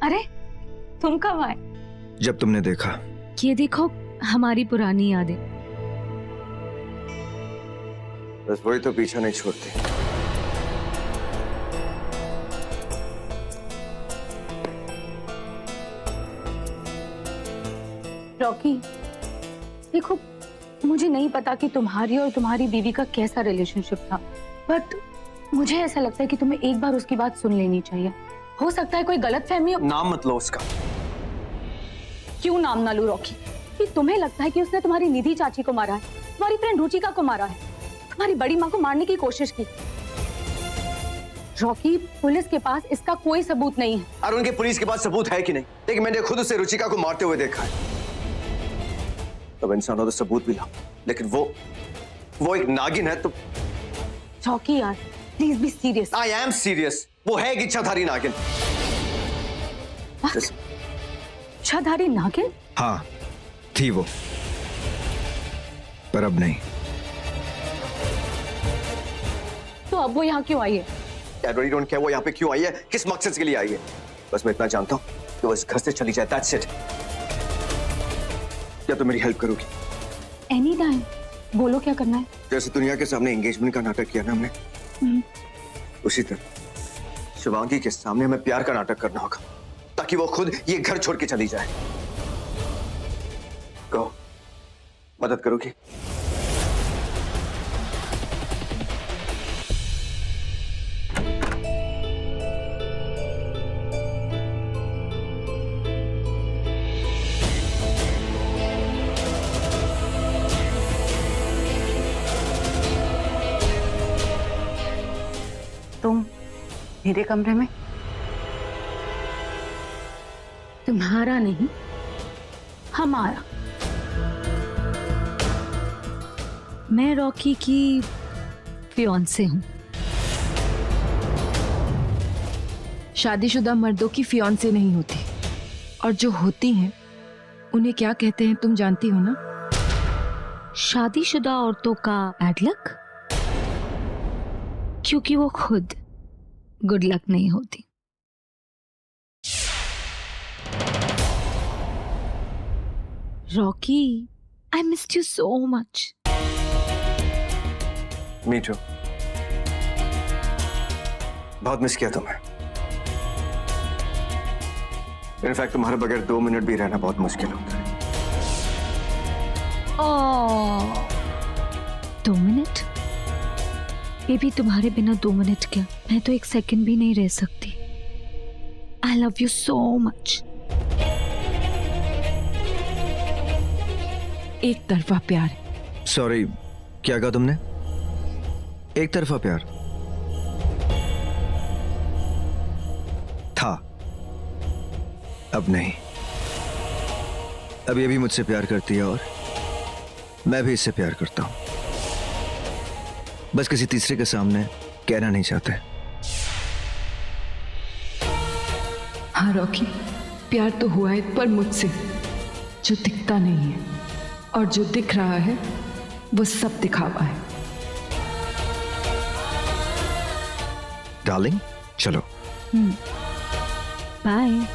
अरे तुम कब आए? जब तुमने देखा। ये देखो हमारी पुरानी यादें। बस वही तो पीछा नहीं छोड़ती। रॉकी देखो, मुझे नहीं पता कि तुम्हारी और तुम्हारी बीवी का कैसा रिलेशनशिप था, बट मुझे ऐसा लगता है कि तुम्हें एक बार उसकी बात सुन लेनी चाहिए। हो सकता है कोई गलतफहमी हो। नाम मत लो उसका। क्यों नाम ना लूं रॉकी? कि तुम्हें लगता है कि उसने तुम्हारी निधि चाची को मारा है, तुम्हारी फ्रेंड रुचिका को मारा है, तुम्हारी बड़ी माँ को मारने की कोशिश की। रॉकी, पुलिस के पास इसका कोई सबूत नहीं है। और उनके पुलिस के पास सबूत है कि नहीं? लेकिन मैंने खुद उसे रुचिका को मारते हुए देखा है। तब इंसान हो तो सबूत भी लाओ, लेकिन वो एक नागिन है। तो रॉकी यार, please be serious. I am serious. वो है एक इच्छाधारी नागिन। इच्छाधारी नागिन? हाँ, थी वो, पर अब नहीं। तो अब वो यहाँ क्यों आई है? I really don't care वो यहाँ पे क्यों आई है, किस मकसद के लिए आई है। बस मैं इतना जानता हूँ कि वो इस घर से चली जाए। That's it। क्या तुम मेरी हेल्प करोगी? एनी टाइम, बोलो क्या करना है। जैसे दुनिया के सामने एंगेजमेंट का नाटक किया ना हमने, उसी तरह शिवांगी के सामने हमें प्यार का नाटक करना होगा, ताकि वो खुद ये घर छोड़ के चली जाए। कहो, मदद करोगी? तुम मेरे कमरे में? तुम्हारा नहीं, हमारा। मैं रॉकी की फियांसे हूं। शादीशुदा मर्दों की फियांसे नहीं होती, और जो होती हैं उन्हें क्या कहते हैं तुम जानती हो ना? शादीशुदा औरतों का बैड लक, क्योंकि वो खुद गुड लक नहीं होती। Rocky, I missed you so much. Me too. बहुत मिस किया तुम्हें। इनफैक्ट तुम्हारे बगैर 2 मिनट भी रहना बहुत मुश्किल होता है। 2 मिनट? बेबी, तुम्हारे बिना 2 मिनट क्या, मैं तो 1 सेकंड भी नहीं रह सकती। I love you so much. एक तरफा प्यार। सॉरी, क्या कहा तुमने? एक तरफा प्यार था, अब नहीं। अब ये भी मुझसे प्यार करती है और मैं भी इससे प्यार करता हूं। बस किसी तीसरे के सामने कहना नहीं चाहते। हाँ रॉकी, प्यार तो हुआ है, पर मुझसे, जो दिखता नहीं है, और जो दिख रहा है वो सब दिखावा है। डार्लिंग, चलो। बाय।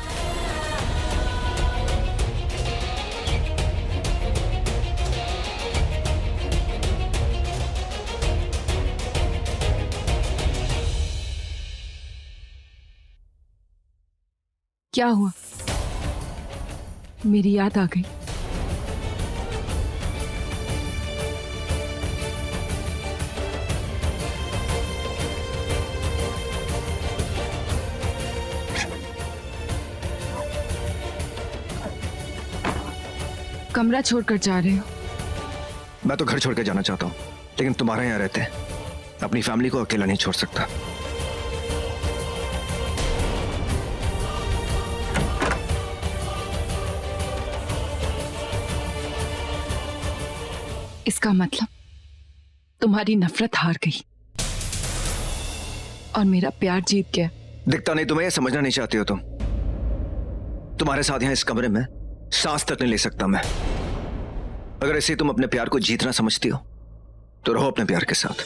क्या हुआ? मेरी याद आ गई? कमरा छोड़कर जा रहे हो? मैं तो घर छोड़ के जाना चाहता हूँ, लेकिन तुम्हारे यहाँ रहते हैं, अपनी फैमिली को अकेला नहीं छोड़ सकता। इसका मतलब तुम्हारी नफरत हार गई और मेरा प्यार जीत गया। दिखता नहीं तुम्हें, समझना नहीं चाहती हो तुम। तुम्हारे साथ यहाँ इस कमरे में सांस तक नहीं ले सकता मैं। अगर ऐसे तुम अपने प्यार को जीतना समझती हो तो रहो अपने प्यार के साथ।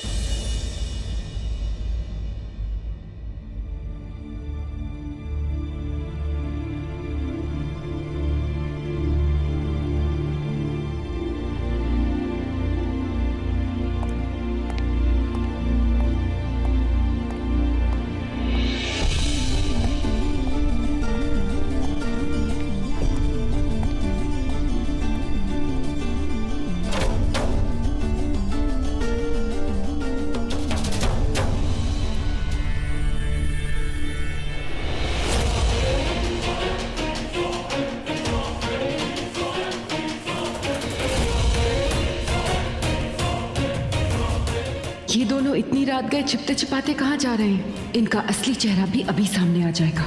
ये दोनों इतनी रात गए छिपते छिपाते कहाँ जा रहे हैं? इनका असली चेहरा भी अभी सामने आ जाएगा।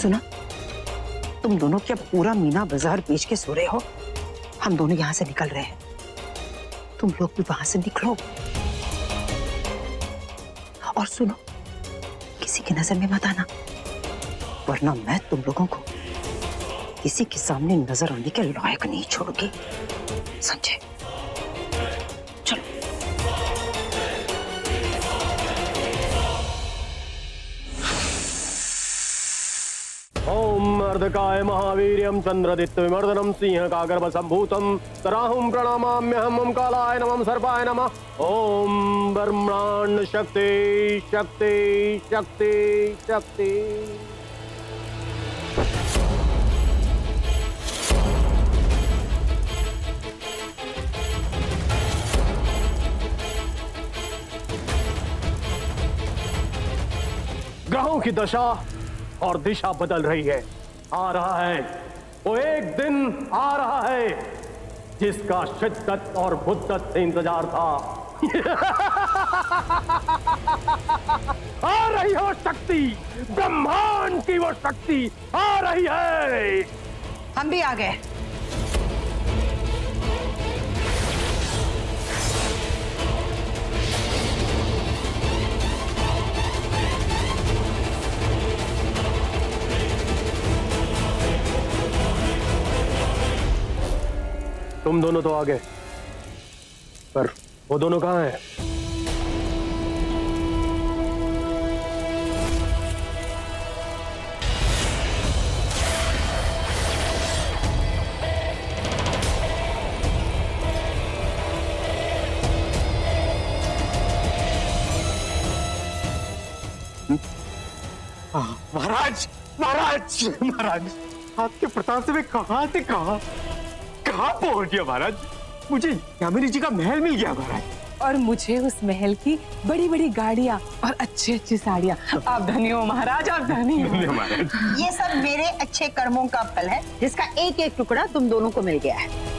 सुना, तुम दोनों क्या पूरा मीना बाजार बेच के सो रहे हो? हम दोनों यहाँ से निकल रहे हैं, तुम लोग भी वहां से निकलो। और सुनो, किसी की नजर में मत आना, वरना मैं तुम लोगों को किसी के सामने नजर आने के लायक नहीं छोड़ूंगी, समझे? चलो। ओम अर्धकाय महावीर्यं चंद्रदित्य विमर्दनम सिंह कागर्भ संभूतम तराहुं प्रणमाम्यहम्। ओम कालाय नमः सर्पाय नमः। ओम ब्रह्मांड शक्ति शक्ति शक्ति शक्ति। ग्रहों की दशा और दिशा बदल रही है। आ रहा है वो एक दिन, आ रहा है जिसका शिद्दत और मुद्दत से इंतजार था। आ रही हो शक्ति, ब्रह्मांड की वो शक्ति आ रही है। हम भी आ गए। तुम दोनों तो आ गए, पर वो दोनों कहाँ हैं? महाराज महाराज महाराज, आपके प्रताप से मैं कहां से कहां पहुंच गया महाराज। मुझे यामिनी जी का महल मिल गया महाराज। और मुझे उस महल की बड़ी बड़ी गाड़ियां और अच्छी अच्छी साड़ियां। आप धनी हो महाराज, आप धनी हो। महाराज ये सब मेरे अच्छे कर्मों का फल है, जिसका एक एक टुकड़ा तुम दोनों को मिल गया है।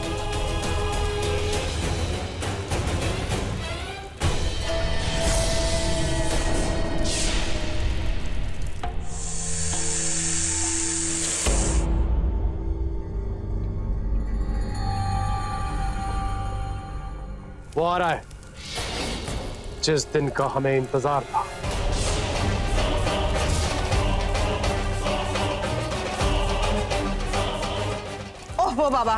वो आ रहा है जिस दिन का हमें इंतजार था। ओहो बाबा,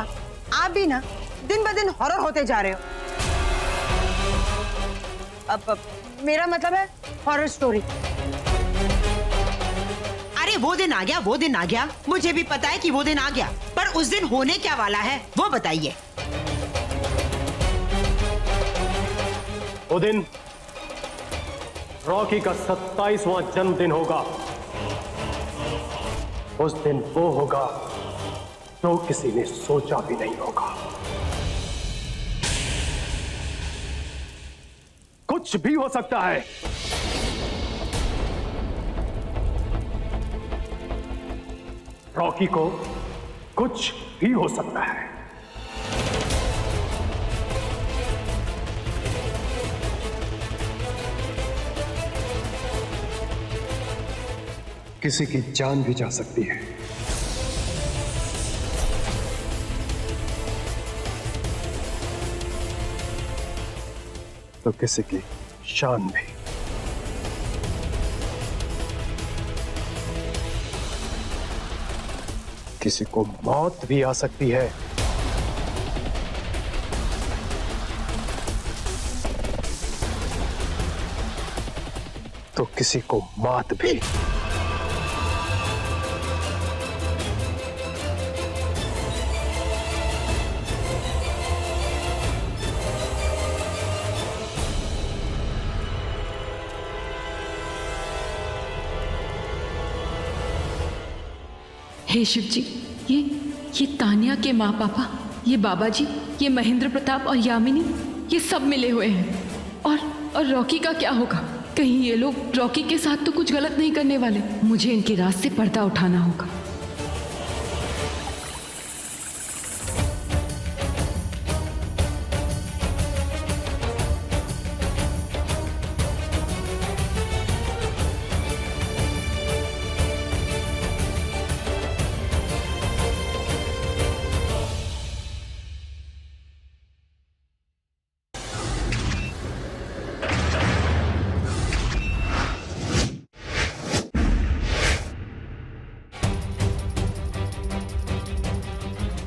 आप भी ना दिन ब दिन हॉरर होते जा रहे हो। अब मेरा मतलब है हॉरर स्टोरी। अरे वो दिन आ गया, वो दिन आ गया, मुझे भी पता है कि वो दिन आ गया, पर उस दिन होने क्या वाला है वो बताइए। वो दिन रॉकी का 27वां जन्मदिन होगा। उस दिन वो होगा जो किसी ने सोचा भी नहीं होगा। कुछ भी हो सकता है। रॉकी को कुछ भी हो सकता है। किसी की जान भी जा सकती है। तो किसी की शान भी। किसी को मौत भी आ सकती है। तो किसी को मात भी। हे शिव जी, ये तानिया के माँ पापा, ये बाबा जी, ये महेंद्र प्रताप और यामिनी, ये सब मिले हुए हैं। और रॉकी का क्या होगा? कहीं ये लोग रॉकी के साथ तो कुछ गलत नहीं करने वाले? मुझे इनके राज से पर्दा उठाना होगा।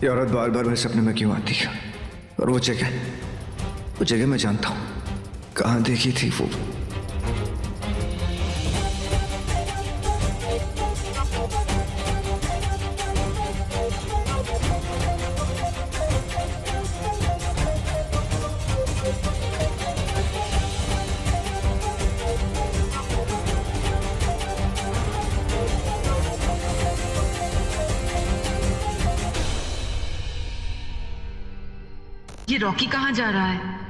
ये औरत बार बार मेरे सपने में क्यों आती है? और वो जगह मैं जानता हूं कहां देखी थी वो। ये रॉकी कहाँ जा रहा है?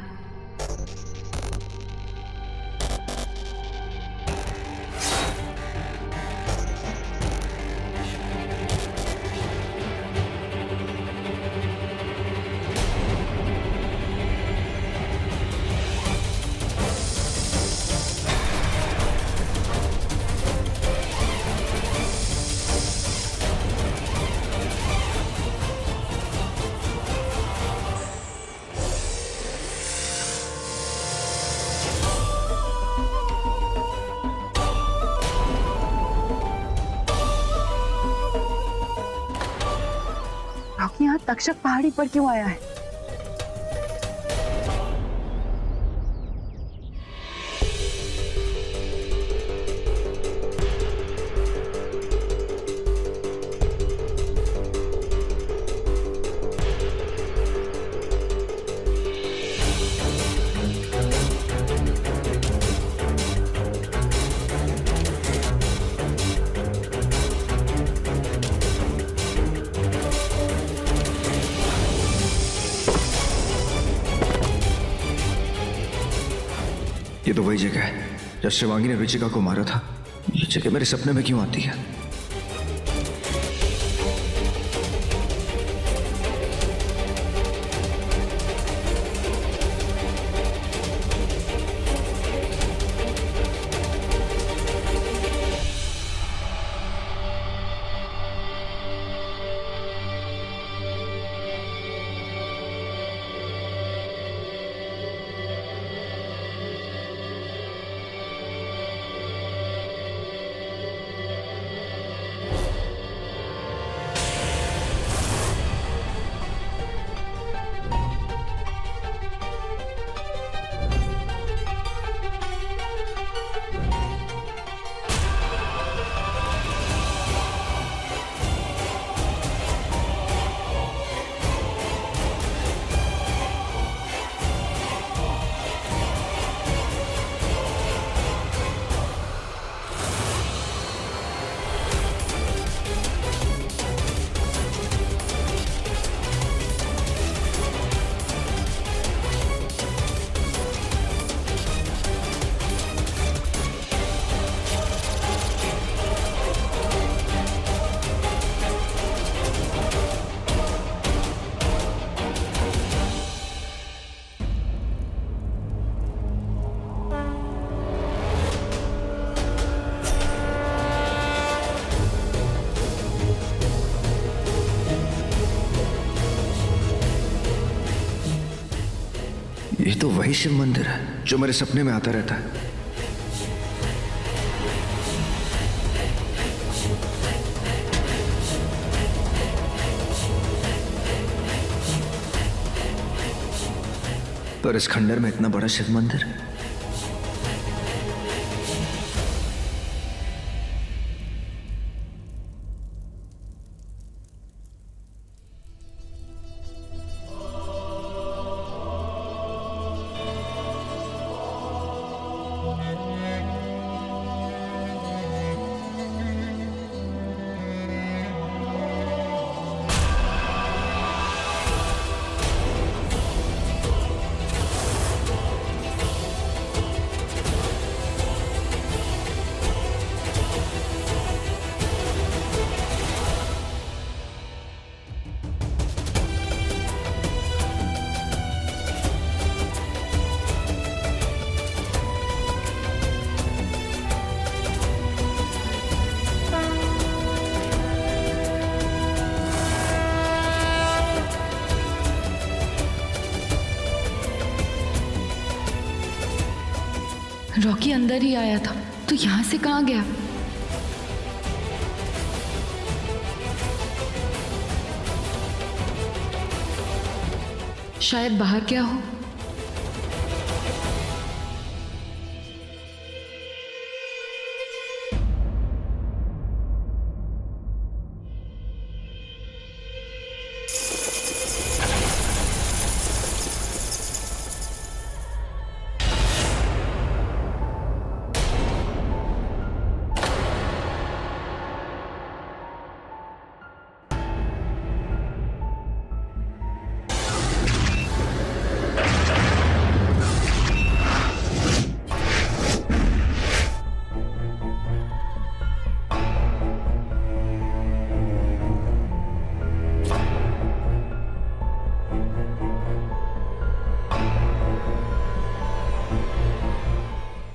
रॉकी यहाँ तक्षक पहाड़ी पर क्यों आया है? ये तो वही जगह है जब शिवांगी ने रुचिका को मारा था। ये जगह मेरे सपने में क्यों आती है? ये तो वही शिव मंदिर है जो मेरे सपने में आता रहता है। पर इस खंडर में इतना बड़ा शिव मंदिर। रॉकी अंदर ही आया था तो यहाँ से कहाँ गया? शायद बाहर क्या हो।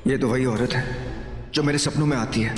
ये तो वही औरत है जो मेरे सपनों में आती है।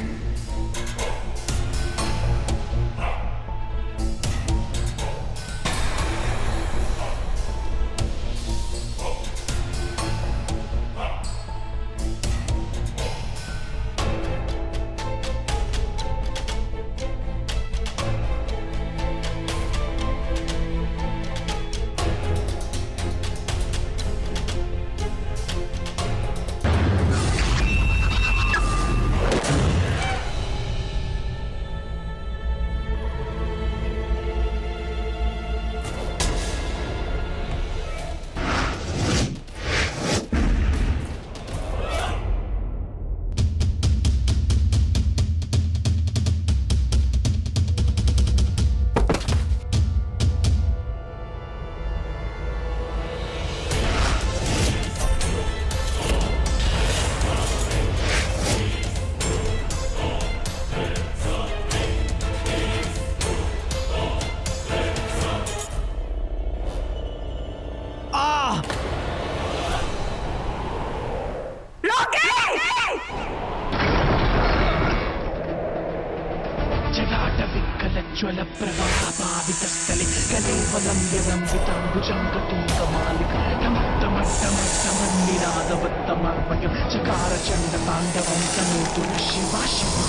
ज्वल प्रवाहपावितस्थले कलेवलं विलम्बिताम्बुजङ्गतुङ्गमालिक टमट्टमट्टमट्टमन्निनादवत्तमर्मयं चकार चण्डताण्डवं तनोतु नः शिवा शिवा।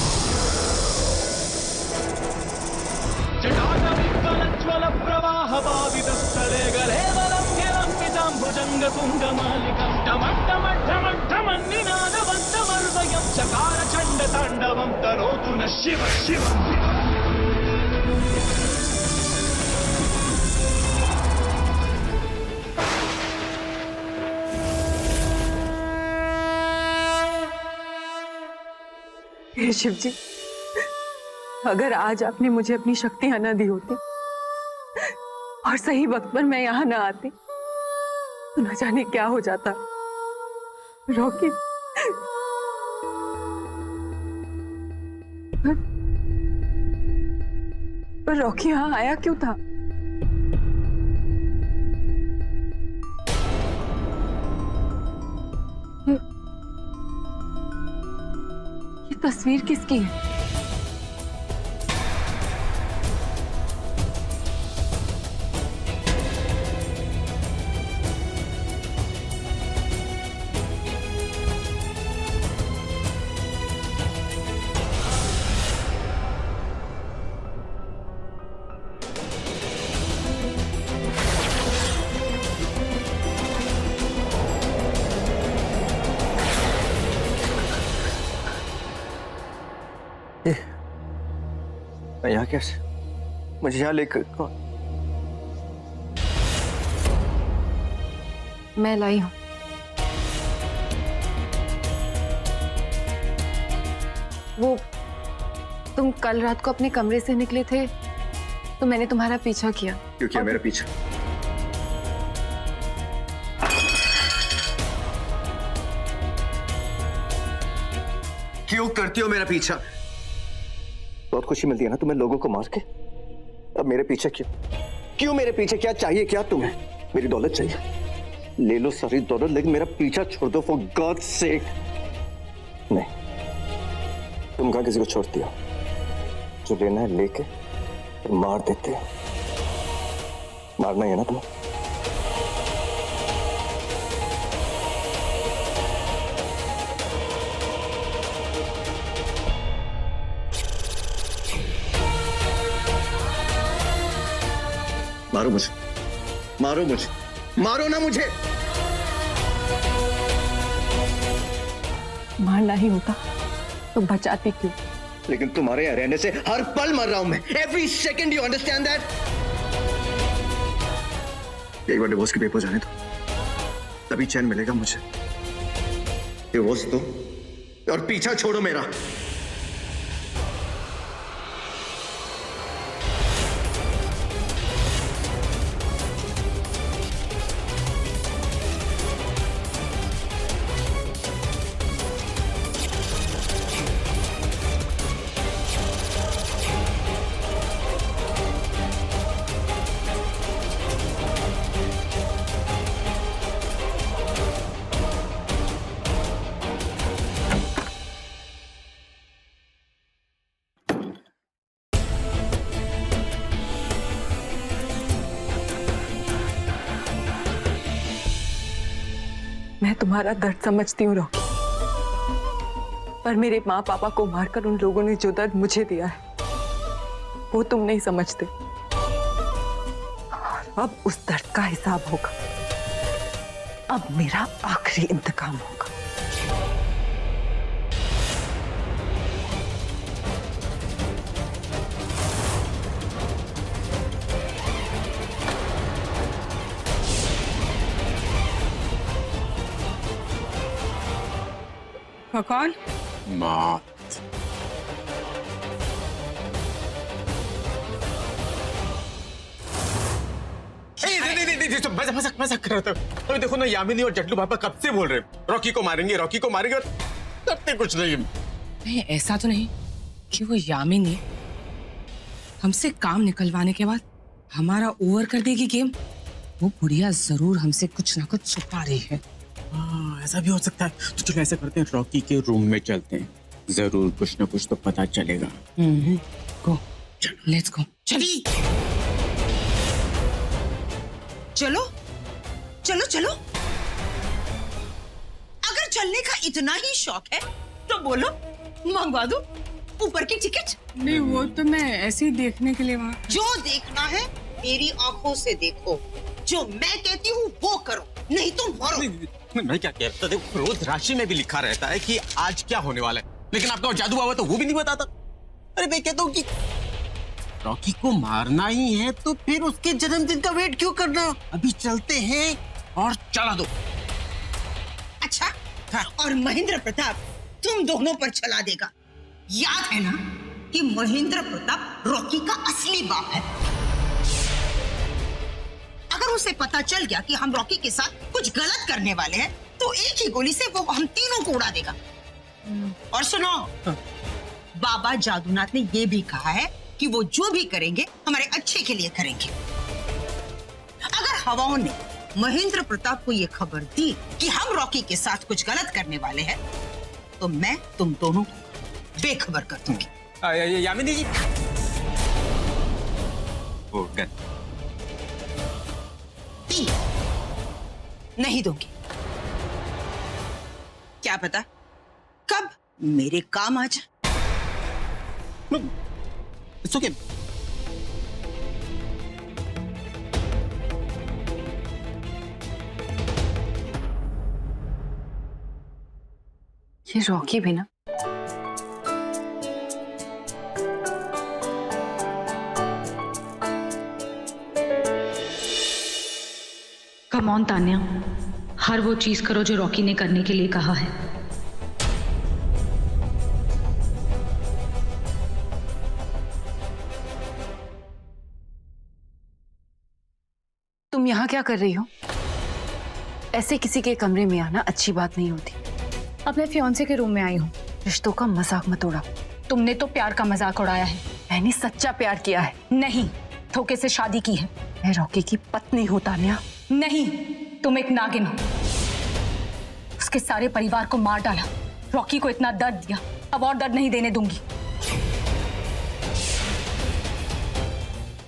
जटाटविकलज्वल प्रवाहपावितस्थले कलेवलं विलम्बिताम्बुजङ्गतुङ्गमालिकं टमट्टमट्टमट्टमन्निनादवत्तमर्मयं चकार चण्डताण्डवं तनोतु नः शिव शिव। हे शिव जी, अगर आज आपने मुझे अपनी शक्तियां न दी होती और सही वक्त पर मैं यहाँ न आती तो न जाने क्या हो जाता। रॉकी, पर रॉकी यहाँ आया क्यों था? ये तस्वीर किसकी है? मैं यहाँ कैसे? मुझे यहाँ लेकर कौन? मैं लाई हूं। वो तुम कल रात को अपने कमरे से निकले थे तो मैंने तुम्हारा पीछा किया। क्यों किया मेरा पीछा? क्यों करती हो मेरा पीछा? बहुत खुशी मिलती है ना तुम्हें लोगों को मार के। अब मेरे पीछे क्यों? क्यों मेरे पीछे? क्या चाहिए? क्या तुम्हें? मेरी दौलत चाहिए? ले लो सारी दौलत, लेकिन मेरा पीछा छोड़ दो, फॉर गॉड्स सेक। नहीं, तुम कहाँ किसी को छोड़ती हो? जो लेना है लेके और मार देते हो। मारना ही है ना तुम्हें? मारो मुझे, मारो मुझे, मारो ना मुझे। मारना ही होता तो बचाती क्यों? लेकिन तुम्हारे यहाँ रहने से हर पल मर रहा हूं मैं। Every second, you understand that? एक बार डिवोर्स के पेपर्स आने दो, तभी चैन मिलेगा मुझे। डिवोर्स दो और पीछा छोड़ो मेरा। मैं तुम्हारा दर्द समझती हूँ रॉकी, पर मेरे माँ पापा को मारकर उन लोगों ने जो दर्द मुझे दिया है वो तुम नहीं समझते। अब उस दर्द का हिसाब होगा। अब मेरा आखिरी इंतकाम होगा। कौन? माँ मजाक कर रहा था। अभी देखो ना, यामिनी और जटलू पापा कब से बोल रहे हैं रॉकी को मारेंगे, रॉकी को मारेंगे, और करते कुछ नहीं। नहीं, ऐसा तो नहीं कि वो यामिनी हमसे काम निकलवाने के बाद हमारा ओवर कर देगी गेम। वो बुढ़िया जरूर हमसे कुछ ना कुछ छुपा रही है। हाँ, ऐसा भी हो सकता है। तो चलो ऐसा करते हैं, रॉकी के रूम में चलते हैं, जरूर कुछ ना कुछ तो पता चलेगा। गो, लेट्स गो। चली चलो चलो चलो। अगर चलने का इतना ही शौक है तो बोलो, मंगवा दो ऊपर की टिकट। नहीं, वो तो मैं ऐसे ही देखने के लिए वहाँ। जो देखना है मेरी आंखों से देखो, जो मैं कहती हूँ वो करो, नहीं तो मरो। मैं क्या कहता, देखो रोज राशि में भी लिखा रहता है कि आज क्या होने वाला है, लेकिन आपका जादू बाबा तो वो भी नहीं बताता। अरे मैं कहता हूँ कि रॉकी को मारना ही है तो फिर उसके जन्मदिन का वेट क्यों करना? अभी चलते हैं और चला दो। अच्छा, और महेंद्र प्रताप तुम दोनों पर चला देगा। याद है ना कि महेंद्र प्रताप रॉकी का असली बाप है। अगर उसे पता चल गया कि हम रॉकी के साथ कुछ गलत करने वाले हैं तो एक ही गोली से वो हम तीनों को उड़ा देगा। और सुनो, बाबा जादूनाथ ने ये भी कहा है कि वो जो भी करेंगे हमारे अच्छे के लिए करेंगे। अगर हवाओं ने महेंद्र प्रताप को ये खबर दी कि हम रॉकी के साथ कुछ गलत करने वाले हैं तो मैं तुम दोनों को बेखबर कर दूंगी। यामिनी जी, वो गन नहीं दूंगी। क्या पता कब मेरे काम आ जाए। It's okay. ये रॉकी भी ना, कम ऑन तान्या, हर वो चीज करो जो रॉकी ने करने के लिए कहा है। तुम यहाँ क्या कर रही हो? ऐसे किसी के कमरे में आना अच्छी बात नहीं होती। अपने फियांसे के रूम में आई हूँ। रिश्तों का मजाक मत उड़ाओ। तुमने तो प्यार का मजाक उड़ाया है। मैंने सच्चा प्यार किया है। नहीं, धोखे से शादी की है। मैं रॉकी की पत्नी हूँ तान्या। नहीं, तुम एक नागिन हो। उसके सारे परिवार को मार डाला, रॉकी को इतना दर्द दिया, अब और दर्द नहीं देने दूंगी।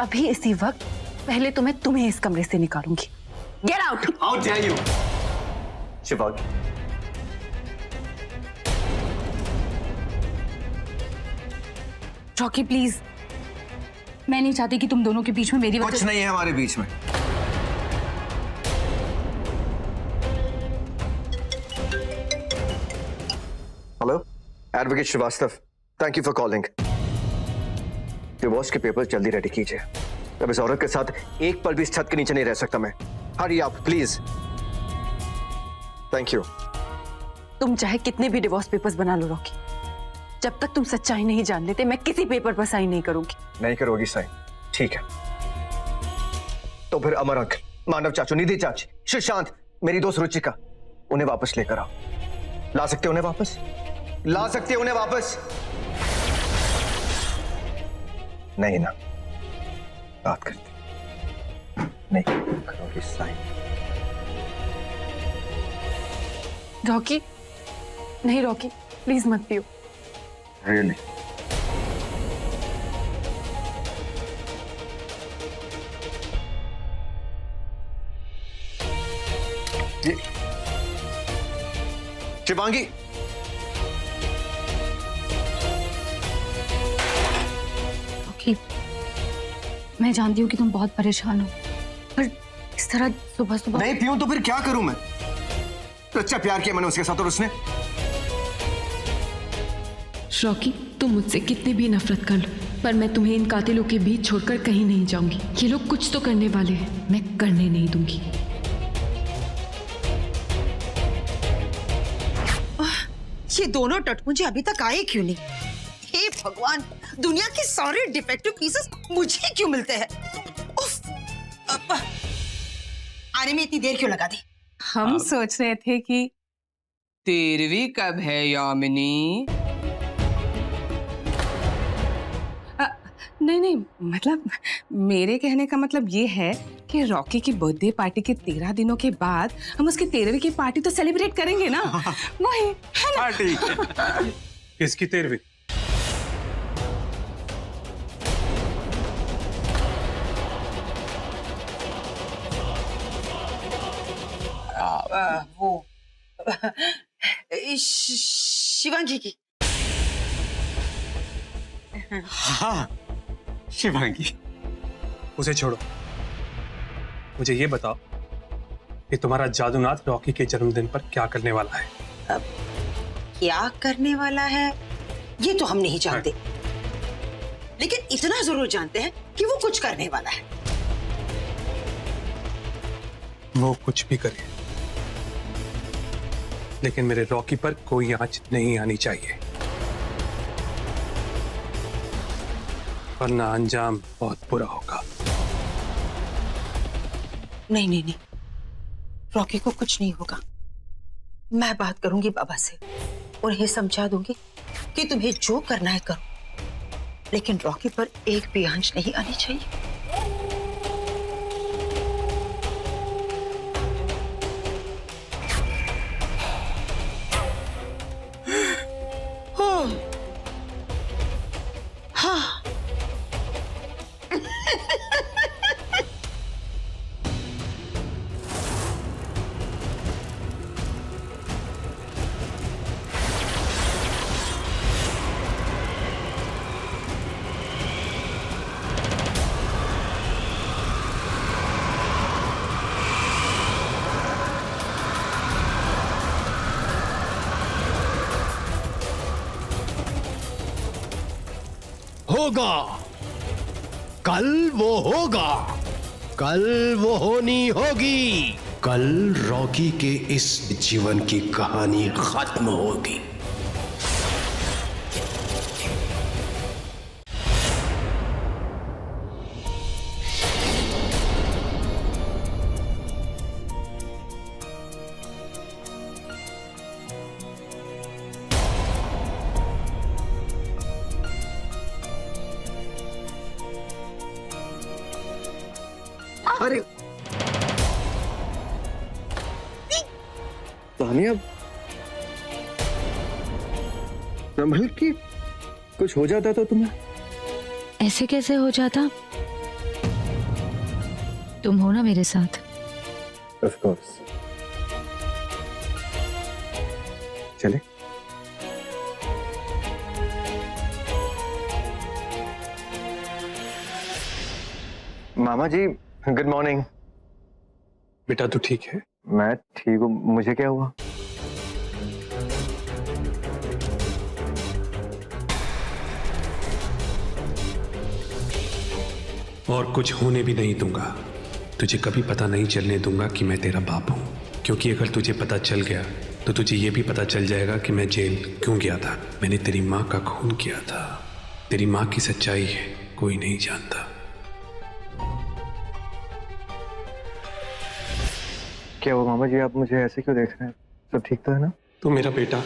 अभी इसी वक्त पहले तो मैं तुम्हें इस कमरे से निकालूंगी। Get out. How dare you? Shivangi, Rocky please, मैं नहीं चाहती कि तुम दोनों के बीच में मेरी वजह कुछ नहीं है हमारे बीच में। Advocate Srivastava, thank you for calling. Divorce के पेपर जल्दी रेडी कीजिए। अब इस औरत के साथ एक पल भी इस छत के नीचे नहीं रह सकता मैं। हरी आप प्लीज। Thank you. तुम चाहे कितने भी डिवोर्स पेपर्स बना लो रॉकी, जब तक तुम सच्चाई नहीं जान लेते मैं किसी पेपर पर साइन नहीं करूंगी। नहीं करोगी साइन, ठीक है। तो फिर अमर अंकल, मानव चाचू, निधि चाची, सुशांत, मेरी दोस्त रुचिका, उन्हें वापस लेकर आओ। ला सकते उन्हें वापस? ला सकते उन्हें वापस? नहीं ना, बात करते नहीं करोगी साइन। रॉकी, नहीं रॉकी, प्लीज मत पियो। रियली? शिवांगी, ओके, मैं जानती हूँ कि तुम बहुत परेशान हो, पर इस तरह सुबह सुबह नहीं पीऊं तो फिर क्या करूं मैं? सच्चा प्यार किया मैंने उसके साथ और उसने। रॉकी, तुम मुझसे कितनी भी नफरत कर लो, पर मैं तुम्हें इन कातिलों के बीच छोड़कर कहीं नहीं जाऊंगी। ये लोग कुछ तो करने वाले हैं, मैं करने नहीं दूंगी। ये दोनों टटमुंजे अभी तक आए क्यों नहीं? हे भगवान, दुनिया के सारे डिफेक्टिव पीसेस मुझे क्यों मिलते हैं? उफ, आने में इतनी देर क्यों लगा दी? हम सोच रहे थे कि 13वीं कब है यामिनी? नहीं नहीं, मतलब मेरे कहने का मतलब ये है कि रॉकी की बर्थडे पार्टी के 13 दिनों के बाद हम उसकी 13वीं की पार्टी तो सेलिब्रेट करेंगे ना। वही है ना? पार्टी किसकी 13वीं? वो शिवांगी की। हाँ, शिवांगी। उसे छोड़ो, मुझे ये बताओ कि तुम्हारा जादूनाथ रॉकी के जन्मदिन पर क्या करने वाला है? अब क्या करने वाला है ये तो हम नहीं जानते, लेकिन इतना जरूर जानते हैं कि वो कुछ करने वाला है। वो कुछ भी करे, लेकिन मेरे रॉकी पर कोई आंच नहीं आनी चाहिए, वरना अंजाम बहुत बुरा होगा। नहीं नहीं नहीं, रॉकी को कुछ नहीं होगा। मैं बात करूंगी बाबा से, उन्हें समझा दूंगी कि तुम्हें जो करना है करो, लेकिन रॉकी पर एक भी आंच नहीं आनी चाहिए। होगा, कल वो होगा, कल वो होनी होगी। कल रॉकी के इस जीवन की कहानी खत्म होगी। अरे तानिया, संभल के कुछ हो जाता तो तुम्हें? ऐसे कैसे हो जाता? तुम हो ना मेरे साथ। Of course. चले? मामा जी, गुड मॉर्निंग। बेटा तू ठीक है? मैं ठीक हूँ। मुझे क्या हुआ? और कुछ होने भी नहीं दूंगा। तुझे कभी पता नहीं चलने दूंगा कि मैं तेरा बाप हूं, क्योंकि अगर तुझे पता चल गया तो तुझे यह भी पता चल जाएगा कि मैं जेल क्यों गया था। मैंने तेरी माँ का खून किया था। तेरी माँ की सच्चाई है, कोई नहीं जानता। क्या वो मामा जी, आप मुझे ऐसे क्यों देख रहे हैं? सब ठीक तो है ना? तू मेरा बेटा,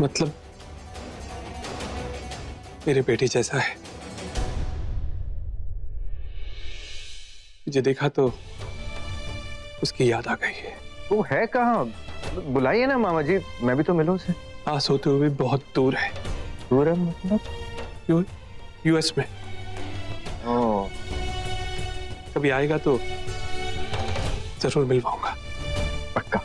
मतलब मेरे बेटे जैसा है। तुझे देखा तो उसकी याद आ गई है। वो है कहाँ? बुलाइए ना मामा जी, मैं भी तो मिलूं उसे। पास होते हुए बहुत दूर है। दूर है मतलब? यूएस में। ओह, कभी आएगा तो जरूर मिलवाऊंगा। पक्का।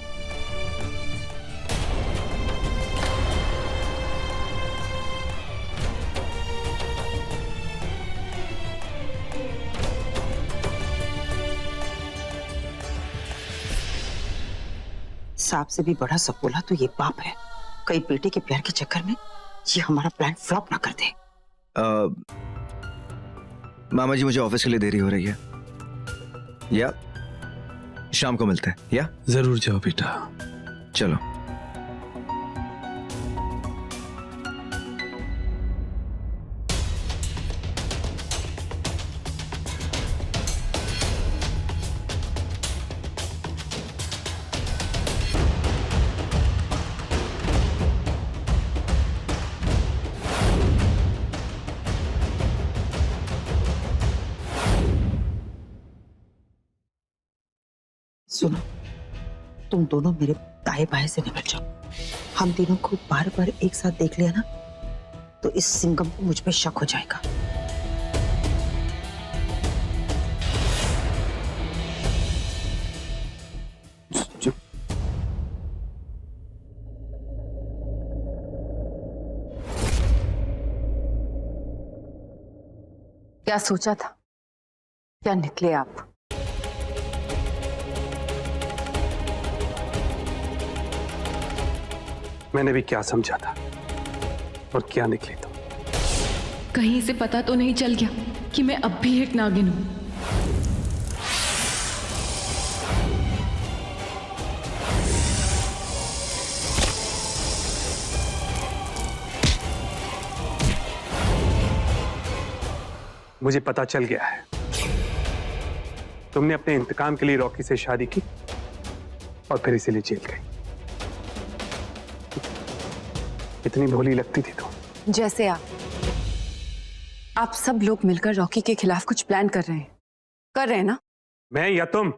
सांप से भी बड़ा सपोला तो ये बाप है। कई बेटे के प्यार के चक्कर में ये हमारा प्लान फ्लॉप ना कर दे। मामा जी, मुझे ऑफिस के लिए देरी हो रही है, या शाम को मिलते हैं? या जरूर जाओ बेटा। चलो। सुनो, तुम दोनों मेरे दाएं बाएं से निकल जाओ। हम तीनों को बार बार एक साथ देख लिया ना तो इस सिंघम को मुझ पे शक हो जाएगा। क्या सोचा था? क्या निकले आप? मैंने भी क्या समझा था और क्या निकले तो। कहीं से पता तो नहीं चल गया कि मैं अब भी एक नागिन हूं? मुझे पता चल गया है। तुमने अपने इंतकाम के लिए रॉकी से शादी की और फिर इसीलिए जेल गई। इतनी भोली लगती थी तुम। जैसे आप सब लोग मिलकर रॉकी के खिलाफ कुछ प्लान कर रहे हैं ना? मैं या तुम?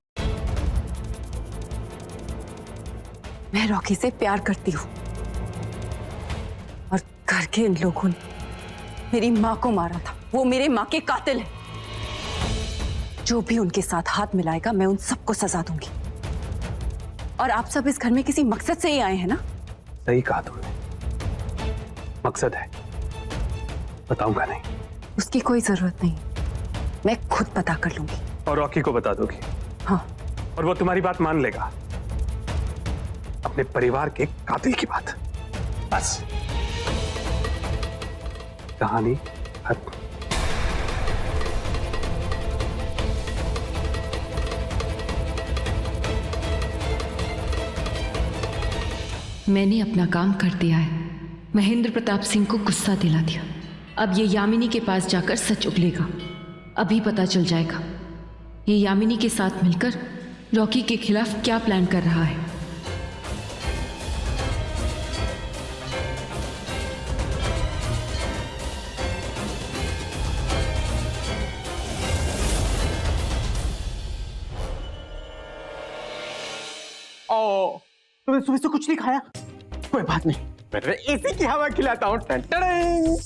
मैं रॉकी से प्यार करती हूँ और घर के इन लोगों ने मेरी माँ को मारा था। वो मेरे माँ के कातिल है। जो भी उनके साथ हाथ मिलाएगा मैं उन सबको सजा दूंगी। और आप सब इस घर में किसी मकसद से ही आए हैं ना? सही कहा तुमने। मकसद है, बताऊंगा नहीं। उसकी कोई जरूरत नहीं, मैं खुद पता कर लूंगी। और रॉकी को बता दोगी? हाँ। और वो तुम्हारी बात मान लेगा? अपने परिवार के कातिल की बात। बस कहानी खत्म। मैंने अपना काम कर दिया है। महेंद्र प्रताप सिंह को गुस्सा दिला दिया। अब ये यामिनी के पास जाकर सच उगलेगा। अभी पता चल जाएगा ये यामिनी के साथ मिलकर रॉकी के खिलाफ क्या प्लान कर रहा है। ओ, तुमने सुबह से कुछ नहीं खाया? कोई बात नहीं, मैं इसी की हवा खिलाता हूँ। Ton ton.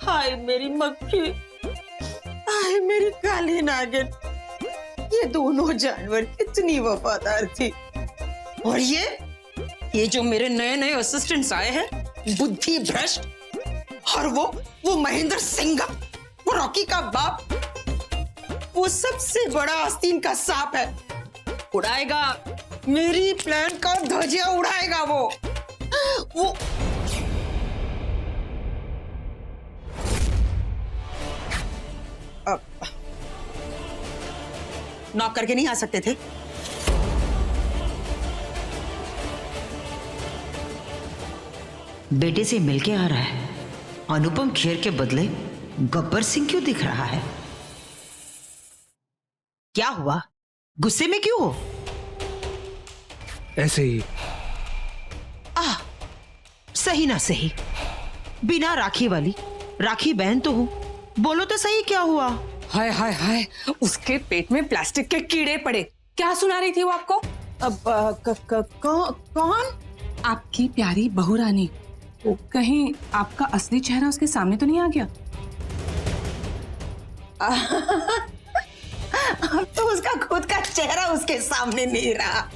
हाय आए मेरी मक्खी, आए मेरी काली नागिन, ये दोनों जानवर कितनी वफादार थी। और ये जो मेरे नए नए असिस्टेंट्स आए हैं, बुद्धि भ्रष्ट, और वो महेंद्र सिंह, वो रॉकी का बाप, वो सबसे बड़ा आस्तीन का सांप है। उड़ाएगा मेरी प्लान का ध्वजा, उड़ाएगा वो। नॉक करके नहीं आ सकते थे? बेटे से मिलके आ रहा है, अनुपम खेर के बदले गब्बर सिंह क्यों दिख रहा है? क्या हुआ? गुस्से में क्यों हो? ऐसे ही। सही ना सही, बिना राखी वाली राखी बहन तो हूं, बोलो तो सही, क्या हुआ? हाय हाय हाय, उसके पेट में प्लास्टिक के कीड़े पड़े। क्या सुना रही थी वो आपको? कौन? आपकी प्यारी बहू रानी। कहीं आपका असली चेहरा उसके सामने तो नहीं आ गया? तो उसका खुद का चेहरा उसके सामने नहीं रहा।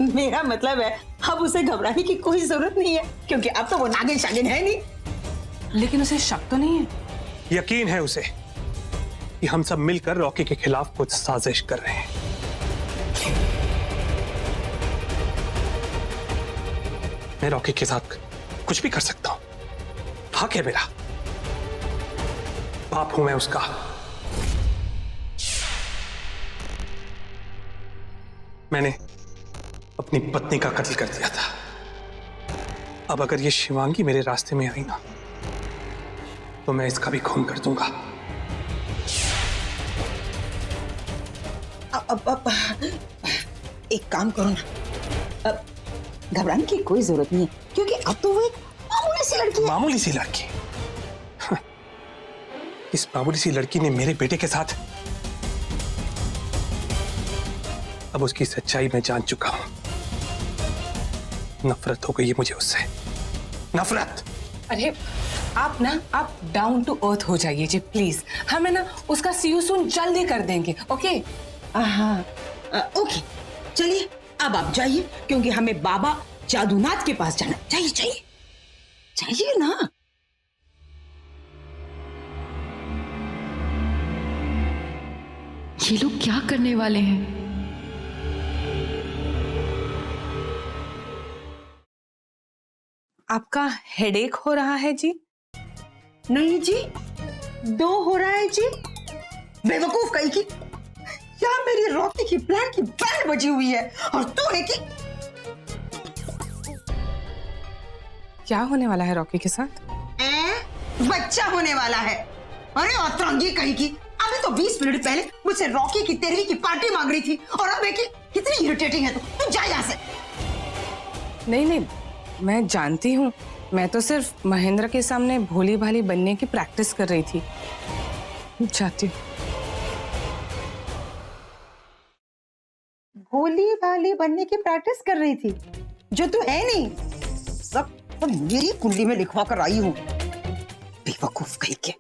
मेरा मतलब है, अब उसे घबराने की कोई जरूरत नहीं है, क्योंकि अब तो वो नागिन शागिन है नहीं। लेकिन उसे शक तो नहीं है? यकीन है उसे कि हम सब मिलकर रॉकी के खिलाफ कुछ साजिश कर रहे हैं। मैं रॉकी के साथ कुछ भी कर सकता हूं, हक है मेरा, बाप हूं मैं उसका। मैंने अपनी पत्नी का कत्ल कर दिया था। अब अगर ये शिवांगी मेरे रास्ते में आई ना, तो मैं इसका भी खून कर दूंगा। अब एक काम करो ना, अब घबराने की कोई जरूरत नहीं है, क्योंकि अब तो वो एक मामूली सी लड़की है। मामूली सी लड़की? इस मामूली सी लड़की ने मेरे बेटे के साथ, अब उसकी सच्चाई मैं जान चुका हूं। नफरत हो गई है मुझे उससे, नफरत। अरे आप डाउन टू अर्थ हो जाइए जी प्लीज। हम है ना उसका सी यू सून जल्दी कर देंगे। ओके? हाँ, ओके, चलिए अब आप जाइए, क्योंकि हमें बाबा जादूनाथ के पास जाना। जाइए ना। ये लोग क्या करने वाले हैं? आपका हेडेक हो रहा है जी? नहीं जी, 2 हो रहा है जी। बेवकूफ कहीं की, क्या मेरी रॉकी की प्लान की बैंड बजी हुई है, और तू है कि क्या होने वाला है रॉकी के साथ? बच्चा होने वाला है। अरे अतरंगी कहीं की, अभी तो 20 मिनट पहले मुझसे रॉकी की 13वीं की पार्टी मांग रही थी, और अब देखिए कितनी इरिटेटिंग है। तू जा यहाँ से। नहीं, मैं जानती हूँ, मैं तो सिर्फ महेंद्र के सामने भोली भाली बनने की प्रैक्टिस कर रही थी। जाती हूँ। भोली भाली बनने की प्रैक्टिस कर रही थी, जो तू है नहीं। सब मेरी कुंडली में लिखवा कर आई हूँ, बेवकूफ कहीं के।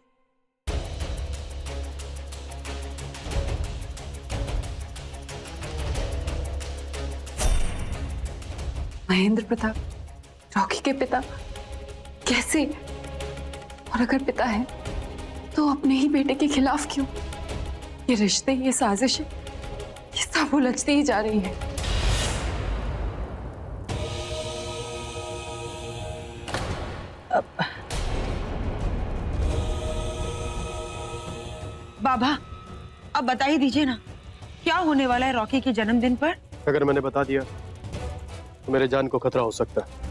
महेंद्र प्रताप रॉकी के पिता कैसे? और अगर पिता है तो अपने ही बेटे के खिलाफ क्यों? ये रिश्ते, ये साजिशें, ये सब उलझती ही जा रही है। बाबा, अब बता ही दीजिए ना, क्या होने वाला है रॉकी के जन्मदिन पर? अगर मैंने बता दिया तो मेरे जान को खतरा हो सकता है।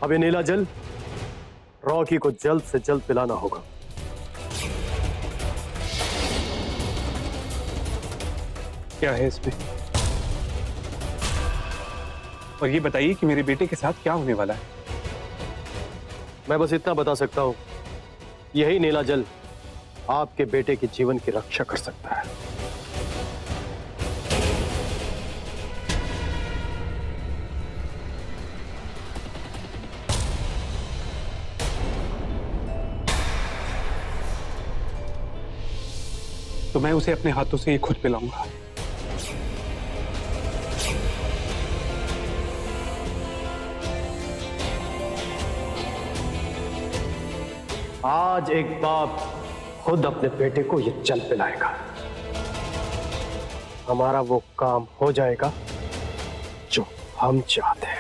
अब ये नीला जल रॉकी को जल्द से जल्द पिलाना होगा। क्या है इसमें? और ये बताइए कि मेरे बेटे के साथ क्या होने वाला है? मैं बस इतना बता सकता हूं, यही नीला जल आपके बेटे के जीवन की रक्षा कर सकता है। तो मैं उसे अपने हाथों से ये खुद पिलाऊंगा। आज एक बाप खुद अपने बेटे को ये जल पिलाएगा। हमारा वो काम हो जाएगा जो हम चाहते हैं।